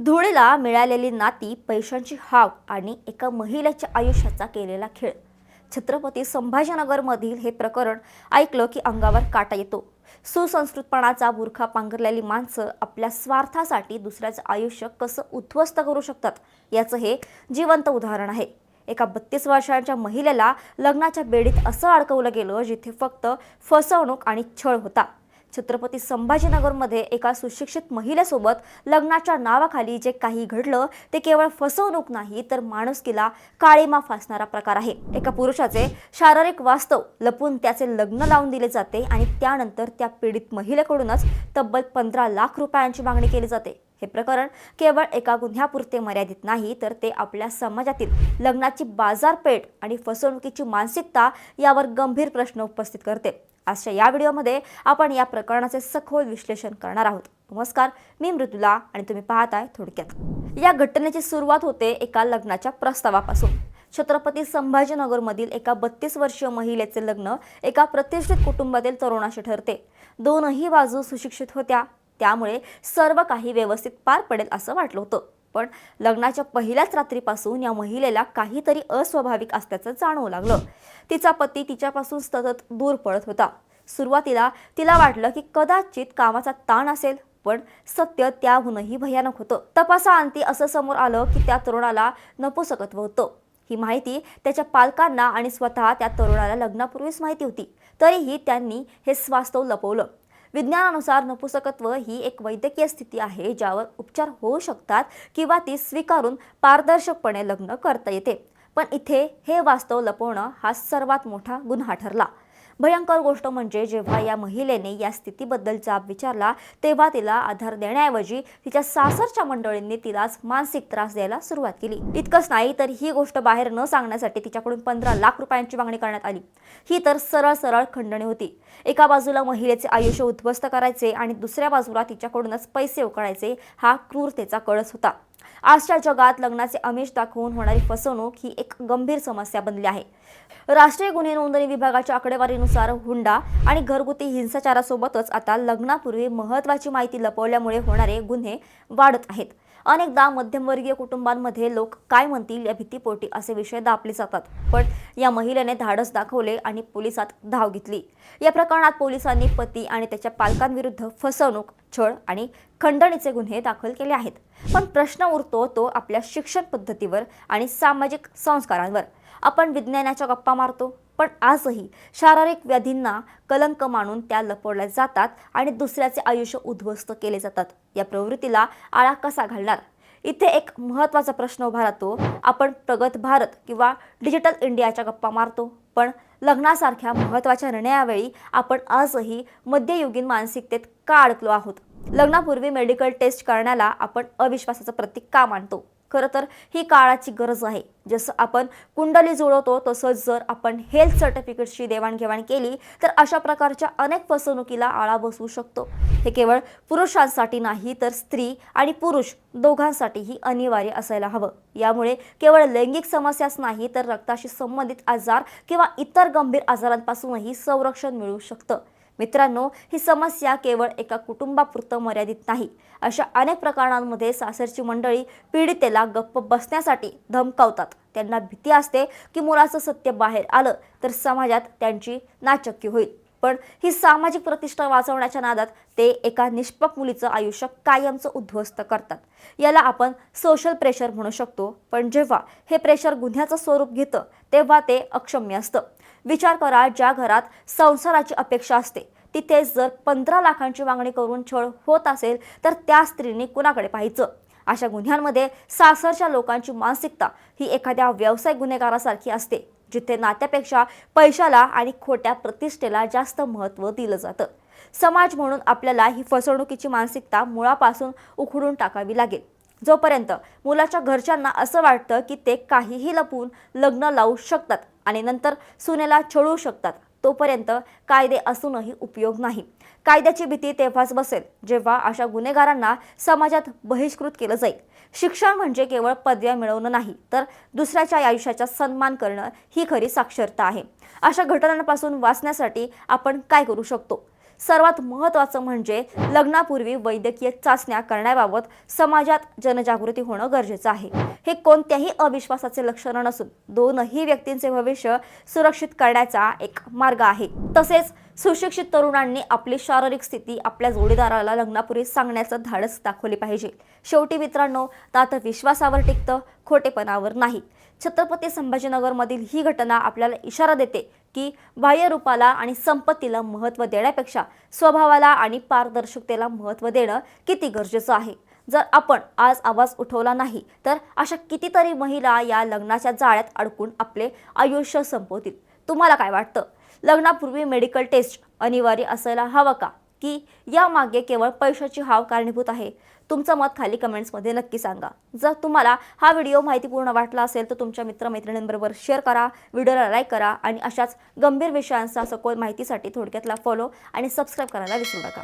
धुळेला मिळालेली नाती, पैशांची हाव आणि एका महिलेच्या आयुष्याचा केलेला खेळ. छत्रपती संभाजीनगरमधील हे प्रकरण ऐकलं की अंगावर काटा येतो. सुसंस्कृतपणाचा बुरखा पांघरलेली माणसं आपल्या स्वार्थासाठी दुसऱ्याचं आयुष्य कसं उद्ध्वस्त करू शकतात याचं हे जिवंत उदाहरण आहे. एका 32 वर्षांच्या महिलेला लग्नाच्या बेडीत असं अडकवलं गेलं जिथे फक्त फसवणूक आणि छळ होता. छत्रपती संभाजीनगरमध्ये एका सुशिक्षित महिलेसोबत लग्नाच्या नावाखाली जे काही घडलं ते केवळ फसवणूक नाही तर माणुसकीला काळीमा फासणारा प्रकार आहे. एका पुरुषाचे शारीरिक वास्तव लपून त्याचे लग्न लावून दिले जाते आणि त्यानंतर त्या पीडित महिलेकडूनच तब्बल 15 लाख रुपयांची मागणी केली जाते. हे प्रकरण केवळ एका गुन्ह्यापुरते मर्यादित नाही तर ते आपल्या समाजातील लग्नाची बाजारपेठ आणि फसवणुकीची मानसिकता यावर गंभीर प्रश्न उपस्थित करते. आजच्या या व्हिडिओमध्ये आपण या प्रकरणाचे सखोल विश्लेषण करणार आहोत. नमस्कार, मी मृदुला आणि तुम्ही पाहताय थोडक्यात. या घटनेची सुरुवात होते एका लग्नाच्या प्रस्तावापासून. छत्रपती संभाजीनगरमधील एका 32 वर्षीय महिलेचे लग्न एका प्रतिष्ठित कुटुंबातील तरुणाशी ठरते. दोनही बाजू सुशिक्षित होत्या, त्यामुळे सर्व काही व्यवस्थित पार पडेल असं वाटलं होतं. पण लग्नाच्या पहिल्याच रात्रीपासून या महिलेला काहीतरी अस्वाभाविक असल्याचं जाणवू लागलं. तिचा पती तिच्यापासून सतत दूर पळत होता. सुरुवातीला तिला वाटलं की कदाचित कामाचा ताण असेल, पण सत्य त्याहूनही भयानक होतं. तपासाअंती असं समोर आलं की त्या तरुणाला नपुंसकत्व होतं. ही माहिती त्याच्या पालकांना आणि स्वतः त्या तरुणाला लग्नापूर्वीच माहिती होती, तरीही त्यांनी हे वास्तव लपवलं. विज्ञानानुसार नपुंसकत्व ही एक वैद्यकीय स्थिती आहे ज्यावर उपचार होऊ शकतात किंवा ती स्वीकारून पारदर्शकपणे लग्न करता येते. पण इथे हे वास्तव लपवणं हा सर्वात मोठा गुन्हा ठरला. भयंकर गोष्ट म्हणजे जेव्हा या महिलेने या स्थितीबद्दल जाब विचारला तेव्हा तिला आधार देण्याऐवजी तिच्या सासरच्या मंडळींनी तिलाच मानसिक त्रास द्यायला सुरुवात केली. इतकंच नाही तर ही गोष्ट बाहेर न सांगण्यासाठी तिच्याकडून 15 लाख रुपयांची मागणी करण्यात आली. ही तर सरळ सरळ खंडणी होती. एका बाजूला महिलेचे आयुष्य उद्ध्वस्त करायचे आणि दुसऱ्या बाजूला तिच्याकडूनच पैसे उकळायचे हा क्रूरतेचा कळस होता. आजच्या जगात लग्नाचे आमिष दाखवून होणारी फसवणूक ही एक गंभीर समस्या बनली आहे. राष्ट्रीय गुन्हे नोंदणी विभागाच्या आकडेवारीनुसार हुंडा आणि घरगुती हिंसाचारासोबतच आता लग्नापूर्वी महत्त्वाची माहिती लपवल्यामुळे होणारे गुन्हे वाढत आहेत. अनेकदा मध्यमवर्गीय कुटुंबांमध्ये लोक काय म्हणतील या भीतीपोटी असे विषय दाबले जातात. पण या महिलेने धाडस दाखवले आणि पोलिसात धाव घेतली. या प्रकरणात पोलिसांनी पती आणि त्याच्या पालकांविरुद्ध फसवणूक, छळ आणि खंडणीचे गुन्हे दाखल केले आहेत. पण प्रश्न उरतो तो आपल्या शिक्षण पद्धतीवर आणि सामाजिक संस्कारांवर. आपण विज्ञानाच्या गप्पा मारतो, पण आजही शारीरिक व्याधींना कलंक मानून त्या लपवल्या जातात आणि दुसऱ्याचे आयुष्य उद्ध्वस्त केले जातात. या प्रवृत्तीला आळा कसा घालणार? इथे एक महत्त्वाचा प्रश्न उभा राहतो. आपण प्रगत भारत किंवा डिजिटल इंडियाच्या गप्पा मारतो, पण लग्नासारख्या महत्त्वाच्या निर्णयावेळी आपण आजही मध्ययुगीन मानसिकतेत का अडकलो आहोत? लग्नापूर्वी मेडिकल टेस्ट करण्याला आपण अविश्वासाचं प्रतीक का मानतो? खरं तर ही काळाची गरज आहे. जसं आपण कुंडली जुळवतो तसंच जर आपण हेल्थ सर्टिफिकेटची देवाणघेवाण केली तर अशा प्रकारच्या अनेक फसवणुकीला आळा बसू शकतो. हे केवळ पुरुषांसाठी नाही तर स्त्री आणि पुरुष दोघांसाठीही अनिवार्य असायला हवं. यामुळे केवळ लैंगिक समस्याच नाही तर रक्ताशी संबंधित आजार किंवा इतर गंभीर आजारांपासूनही संरक्षण मिळू शकतं. मित्रांनो, ही समस्या केवळ एका कुटुंबापुरतं मर्यादित नाही. अशा अनेक प्रकरणांमध्ये सासरची मंडळी पीडितेला गप्प बसण्यासाठी धमकावतात. त्यांना भीती असते की मुलाचं सत्य बाहेर आलं तर समाजात त्यांची नाचक्की होईल. पण ही सामाजिक प्रतिष्ठा वाचवण्याच्या नादात ते एका निष्पाप मुलीचं आयुष्य कायमचं उद्ध्वस्त करतात. याला आपण सोशल प्रेशर म्हणू शकतो. पण जेव्हा हे प्रेशर गुन्ह्याचं स्वरूप घेतं तेव्हा ते अक्षम्य असतं. विचार करा, ज्या घरात संसाराची अपेक्षा असते तिथेच जर 15 लाखांची मागणी करून छळ होत असेल तर त्या स्त्रीने कुणाकडे पाहायचं? अशा गुन्ह्यांमध्ये सासरच्या लोकांची मानसिकता ही एखाद्या व्यावसायिक गुन्हेगारासारखी असते, जिथे नात्यापेक्षा पैशाला आणि खोट्या प्रतिष्ठेला जास्त महत्त्व दिलं जातं. समाज म्हणून आपल्याला ही फसवणुकीची मानसिकता मुळापासून उखडून टाकावी लागेल. जोपर्यंत मुलाच्या घरच्यांना असं वाटतं की ते काहीही लपवून लग्न लावू शकतात आणि नंतर सुनेला छळू शकतात, तोपर्यंत कायदे असूनही उपयोग नाही. कायद्याची भीती तेव्हाच बसेल जेव्हा अशा गुन्हेगारांना समाजात बहिष्कृत केलं जाईल. शिक्षण म्हणजे केवळ पदव्या मिळवणं नाही तर दुसऱ्याच्या आयुष्याचा सन्मान करणं ही खरी साक्षरता आहे. अशा घटनांपासून वाचण्यासाठी आपण काय करू शकतो? सर्वात महत्त्वाचं म्हणजे लग्नापूर्वी वैद्यकीय चाचण्या करण्याबाबत समाजात जनजागृती होणं गरजेचं आहे. हे कोणत्याही अविश्वासाचे लक्षण नसून दोनही व्यक्तींचे भविष्य सुरक्षित करण्याचा एक मार्ग आहे. तसेच सुशिक्षित तरुणांनी आपली शारीरिक स्थिती आपल्या जोडीदाराला लग्नापूर्वी सांगण्याचं धाडस दाखवले पाहिजे. शेवटी मित्रांनो, नातं विश्वासावर टिकतं, खोटेपणावर नाही. छत्रपती संभाजीनगरमधील ही घटना आपल्याला इशारा देते की बाह्य रूपाला आणि संपत्तीला महत्त्व देण्यापेक्षा स्वभावाला आणि पारदर्शकतेला महत्त्व देणं किती गरजेचं आहे. जर आपण आज आवाज उठवला नाही तर अशा कितीतरी महिला या लग्नाच्या जाळ्यात अडकून आपले आयुष्य संपवतील. तुम्हाला काय वाटतं? लग्नापूर्वी मेडिकल टेस्ट अनिवार्य असायला हवं का, की यामागे केवळ पैशाची हाव कारणीभूत आहे? तुमचं मत खाली कमेंट्समध्ये नक्की सांगा. जर तुम्हाला हा व्हिडिओ माहितीपूर्ण वाटला असेल तर तुमच्या मित्रमैत्रिणींबरोबर शेअर करा, व्हिडिओला लाईक करा आणि अशाच गंभीर विषयांचा सखोल माहितीसाठी थोडक्यातला फॉलो आणि सबस्क्राईब करायला विसरू नका.